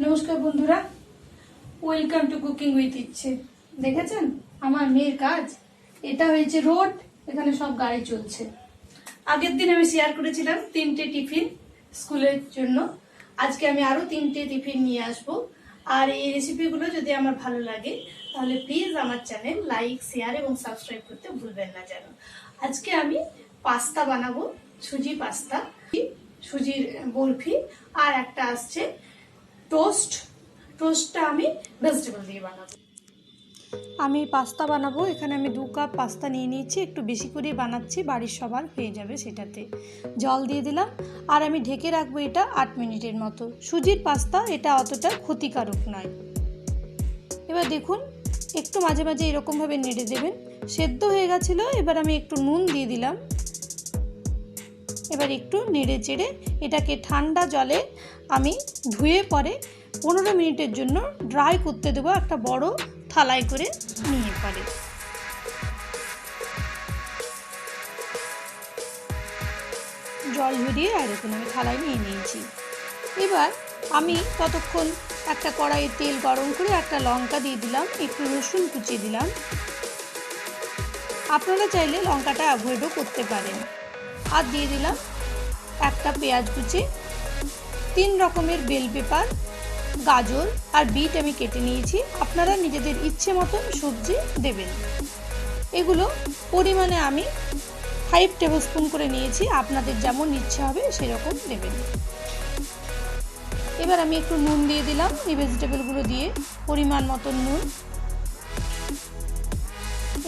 নমস্কার বন্ধুরা, welcome to cooking with ইচ্ছে। দেখেছেন আমার মেয়ের কাজ, এটা হয়েছে রোড, এখানে সব গাড়ি চলছে। আগের দিন আমি শেয়ার করেছিলাম 3টে টিফিন স্কুলের জন্য। আজকে আমি আরো 3টে টিফিন নিয়ে আসব। আর এই রেসিপিগুলো যদি আমার ভালো লাগে তাহলে প্লিজ আমার চ্যানেল লাইক, শেয়ার এবং সাবস্ক্রাইব করতে ভুলবেন না যেন। আজকে আমি পাস্তা বানাবো, সুজি পাস্তা, সুজির বরফি, আর একটা আসছে টোস্টটা আমি ভেজিটেবল দিয়ে বানাবো। আমি পাস্তা বানাবো। এখানে আমি 2 কাপ পাস্তা নিয়ে নিয়েছি, একটু বেশি করে বানাচ্ছি, বাড়ির সবার হয়ে যাবে সেটাতে। জল দিয়ে দিলাম আর আমি ঢেকে রাখবো এটা 8 মিনিটের মতো। সুজির পাস্তা, এটা অতটা ক্ষতিকারক নয়। এবার দেখুন, একটু মাঝে মাঝে এরকমভাবে নেড়ে দেবেন। সেদ্ধ হয়ে গেছিলো, এবার আমি একটু নুন দিয়ে দিলাম। এবার একটু নেড়ে চেড়ে এটাকে ঠান্ডা জলে আমি ধুয়ে পরে 15 মিনিটের জন্য ড্রাই করতে দেবো, একটা বড় থালায় করে নিয়ে পরে। জল ঝরিয়ে আর দেখুন আমি থালায় নিয়ে নিয়েছি। এবার আমি ততক্ষণ একটা কড়াইয়ে তেল গরম করে একটা লঙ্কা দিয়ে দিলাম, একটু রসুন কুচিয়ে দিলাম। আপনারা চাইলে লঙ্কাটা অ্যাভয়েডও করতে পারেন। আর দিয়ে দিলাম একটা পেঁয়াজ কুচি, 3 রকমের বেল পেপার, গাজর আর বিট আমি কেটে নিয়েছি। আপনারা নিজেদের ইচ্ছে মতন সবজি দেবেন। এগুলো পরিমাণে আমি 5 টেবিল স্পুন করে নিয়েছি, আপনাদের যেমন ইচ্ছে হবে সেরকম দেবেন। এবার আমি একটু নুন দিয়ে দিলাম, এই ভেজিটেবলগুলো দিয়ে পরিমাণ মতন নুন।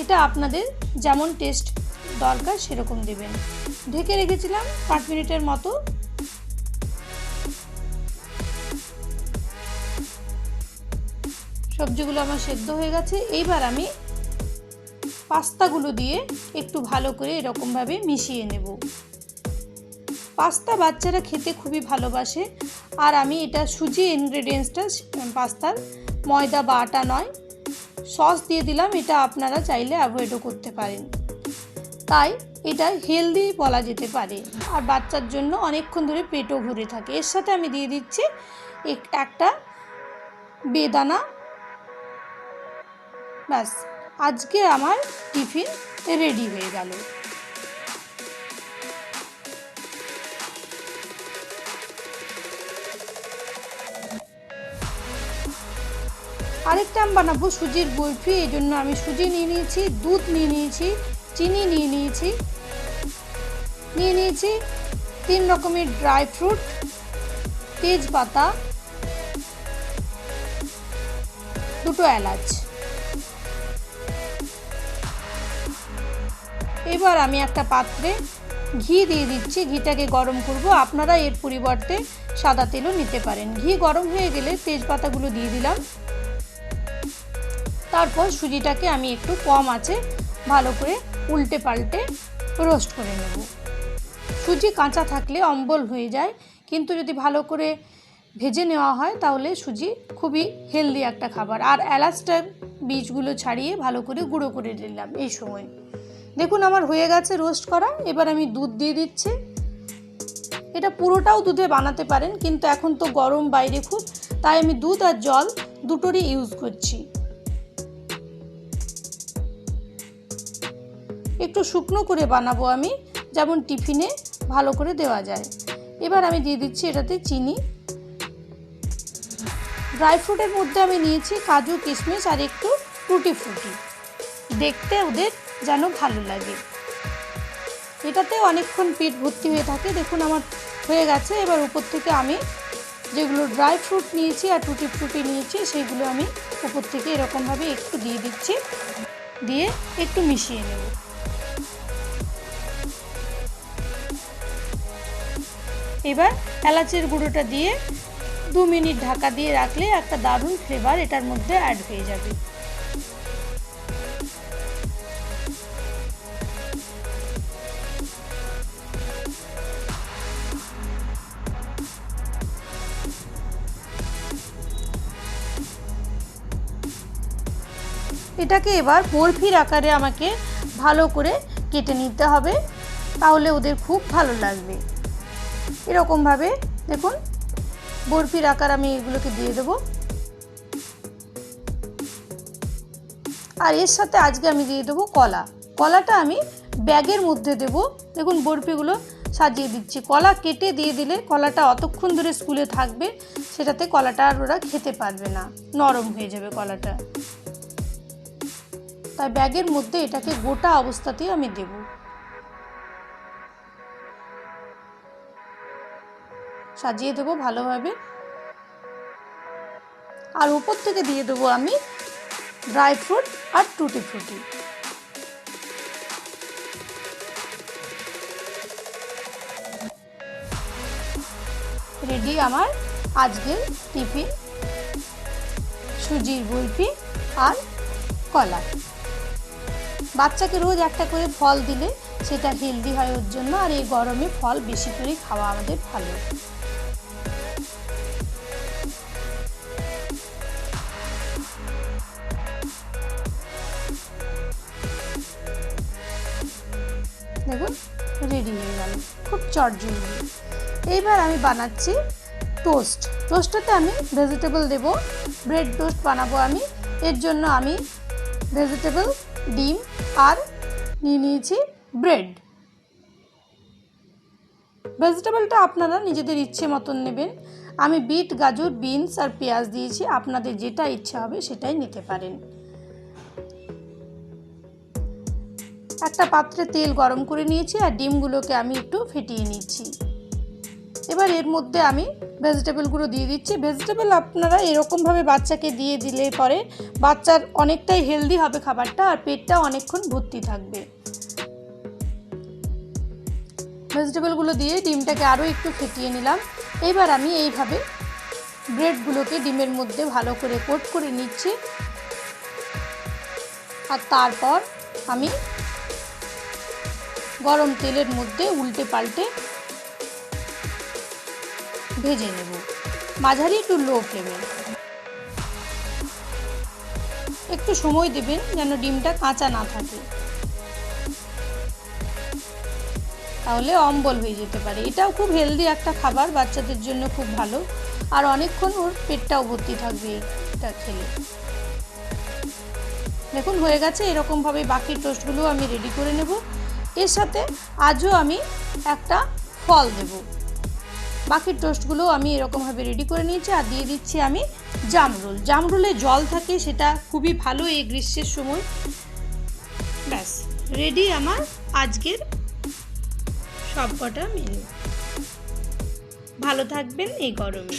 এটা আপনাদের যেমন টেস্ট দরকার সেরকম দেবেন। ঢেকে রেখেছিলাম 5 মিনিটের মতো। সবজিগুলো আমার সেদ্ধ হয়ে গেছে। এইবার আমি পাস্তাগুলো দিয়ে একটু ভালো করে এরকমভাবে মিশিয়ে নেব। পাস্তা বাচ্চারা খেতে খুবই ভালোবাসে। আর আমি এটা সুজি ইনগ্রেডিয়েন্টসটা পাস্তার, ময়দা বা আটা নয়। সস দিয়ে দিলাম, এটা আপনারা চাইলে অ্যাভয়েডও করতে পারেন। তাই এটা হেলদি বলা যেতে পারে, আর বাচ্চার জন্য অনেকক্ষণ ধরে পেটও ভরে থাকে। এর সাথে আমি দিয়ে দিচ্ছি একটা বেদানা। ব্যাস, আজকে আমার টিফিন রেডি হয়ে গেল। আরেকটা আমি বানাবো সুজির বরফি। এই জন্য আমি সুজি নিয়ে নিয়েছি, দুধ নিয়ে নিয়েছি, চিনি নিয়ে নিয়েছি, 3 রকমের ড্রাই ফ্রুট, তেজপাতা, 2টো এলাচ। এবার আমি একটা পাত্রে ঘি দিয়ে দিচ্ছি, ঘিটাকে গরম করব। আপনারা এর পরিবর্তে সাদা তেলও নিতে পারেন। ঘি গরম হয়ে গেলে তেজপাতাগুলো দিয়ে দিলাম। তারপর সুজিটাকে আমি একটু কম আঁচে ভালো করে উল্টে পাল্টে রোস্ট করে নেব। সুজি কাঁচা থাকলে অম্বল হয়ে যায়, কিন্তু যদি ভালো করে ভেজে নেওয়া হয় তাহলে সুজি খুবই হেলদি একটা খাবার। আর এলাচটার বীজগুলো ছাড়িয়ে ভালো করে গুঁড়ো করে দিলাম এই সময়। দেখুন আমার হয়ে গেছে রোস্ট করা। এবার আমি দুধ দিয়ে দিচ্ছি। এটা পুরোটাও দুধে বানাতে পারেন, কিন্তু এখন তো গরম বাইরে খুব, তাই আমি দুধ আর জল দুটোরই ইউজ করছি। একটু শুকনো করে বানাবো আমি, যেমন টিফিনে ভালো করে দেওয়া যায়। এবার আমি দিয়ে দিচ্ছি এটাতে চিনি। ড্রাই ফ্রুটের মধ্যে আমি নিয়েছি কাজু, কিশমিশ আর একটু টুটি ফ্রুটি, দেখতে ওদের যেন ভালো লাগে। এটাতে অনেকক্ষণ পেট ভর্তি হয়ে থাকে। দেখুন আমার হয়ে গেছে। এবার উপর থেকে আমি যেগুলো ড্রাই ফ্রুট নিয়েছি আর টুটি ফ্রুটি নিয়েছি সেগুলো আমি উপর থেকে এরকমভাবে একটু দিয়ে দিচ্ছি, দিয়ে একটু মিশিয়ে নেব। এবার এলাচের গুঁড়োটা দিয়ে 2 মিনিট ঢাকা দিয়ে রাখলে একটা দারুণ ফ্লেভার এটার মধ্যে অ্যাড হয়ে যাবে। এটাকে এবার বরফির আকারে আমাকে ভালো করে কেটে নিতে হবে, তাহলে ওদের খুব ভালো লাগবে। এরকমভাবে দেখুন বরফির আকার আমি এগুলোকে দিয়ে দেবো। আর এর সাথে আজকে আমি দিয়ে দেবো কলা। কলাটা আমি ব্যাগের মধ্যে দেব। দেখুন বরফিগুলো সাজিয়ে দিচ্ছি। কলা কেটে দিয়ে দিলে কলাটা অতক্ষণ ধরে স্কুলে থাকবে, সেটাতে কলাটা আর ওরা খেতে পারবে না, নরম হয়ে যাবে কলাটা। তাই ব্যাগের মধ্যে এটাকে গোটা অবস্থাতেই আমি দেব। সাজিয়ে দেবো ভালোভাবে। আর উপর থেকে দিয়ে দেবো আমি ড্রাই ফ্রুট আর টুটি ফ্রুটি। রেডি আমার আজকের টিফিন, সুজির বরফি আর কলা। বাচ্চাকে রোজ একটা করে ফল দিলে সেটা হেলদি হয় ওর জন্য, আর এই গরমে ফল বেশি করে খাওয়া আমাদের ভালো। দেখুন রেডি হয়ে গেল, খুব চটজলদি। এইবার আমি বানাচ্ছি টোস্ট। টোস্টটাতে আমি ভেজিটেবল দেব, ব্রেড টোস্ট বানাবো আমি। এর জন্য আমি ভেজিটেবল, ডিম আর নিয়ে নিয়েছি ব্রেড। ভেজিটেবলটা আপনারা নিজেদের ইচ্ছে মতন নেবেন। আমি বিট, গাজর, বিনস আর পেঁয়াজ দিয়েছি, আপনাদের যেটা ইচ্ছা হবে সেটাই নিতে পারেন। একটা পাত্রে তেল গরম করে নিয়েছি আর ডিমগুলোকে আমি একটু ফেটিয়ে নিচ্ছি। এবার এর মধ্যে আমি ভেজিটেবলগুলো দিয়ে দিচ্ছি। ভেজিটেবল আপনারা এরকমভাবে বাচ্চাকে দিয়ে দিলে পরে বাচ্চার অনেকটাই হেলদি হবে খাবারটা, আর পেটটা অনেকক্ষণ ভর্তি থাকবে। ভেজিটেবলগুলো দিয়ে ডিমটাকে আরও একটু ফেটিয়ে নিলাম। এবার আমি এইভাবে ব্রেডগুলোকে ডিমের মধ্যে ভালো করে কোট করে নিচ্ছি, আর তারপর আমি গরম তেলের মধ্যে উল্টে পাল্টে ভেজে নেব, মাঝারি টু লো ফ্লেমে। একটু সময় দেবেন যেন ডিমটা কাঁচা না থাকে, তাহলে অম্বল হয়ে যেতে পারে। এটাও খুব হেলদি একটা খাবার, বাচ্চাদের জন্য খুব ভালো, আর অনেকক্ষণ ওর পেটটাও ভর্তি থাকবে এটা খেলে। দেখুন হয়ে গেছে। এরকমভাবে বাকি টোস্টগুলো আমি রেডি করে নেব। এর সাথে আজও আমি একটা ফল দেব। বাকি টোস্টগুলো আমি এরকমভাবে রেডি করে নিয়েছি, আর দিয়ে দিচ্ছি আমি জামরুল। জামরুলে জল থাকে, সেটা খুবই ভালো এই গ্রীষ্মের সময়। ব্যাস রেডি আমার আজকের সবকটা মেনু। ভালো থাকবেন এই গরমে।